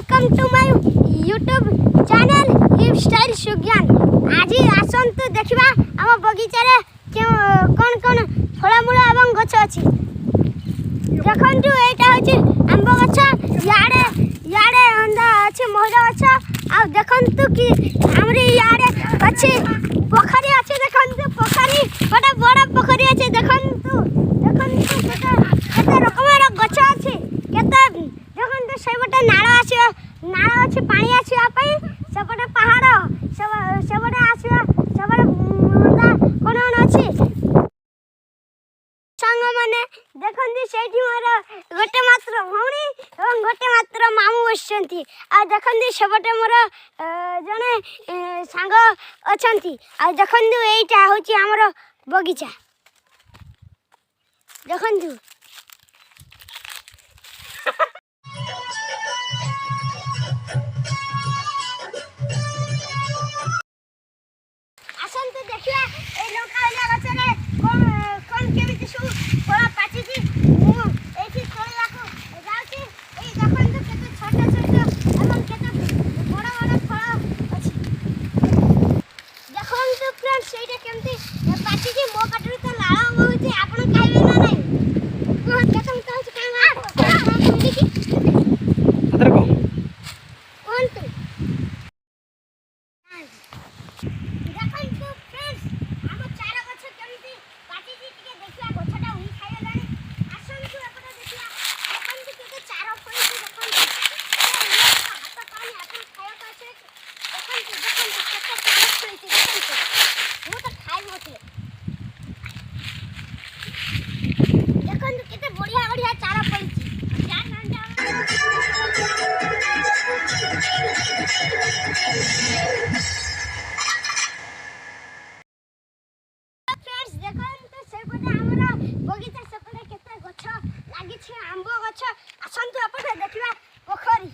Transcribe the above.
Welcome to my YouTube channel lifestyle Sugyan. आज आसतु देखा आम बगीचार कौन कौन फलमूल और गछ अच्छी। देखु यहाँ हूँ आंब गछ, इे अंधा अच्छे महला गछ। आ देखु कि आमर इे अच्छे पोखरी अच्छे। देखु पोखरी गोटे बड़ पोखरी अच्छे। देखु केते रकम गछ अच्छे। देखु सेपटे नाल अच्छे पानी आसवाई सेपटे पहाड़ सेपटे आसवा सेपटे कौन कौन अच्छी सांग मैंने देखते से मोर गोटे मात्र भौणी और गोटे मात्र मामू बस देखते सेपटे मोर जड़े सांग अच्छा। देखु यहीटा हूँ आमर बगीचा। देखु बगीचा सेपटे केते गछ लगी आंब गछ। आसतु देखा पोखरी।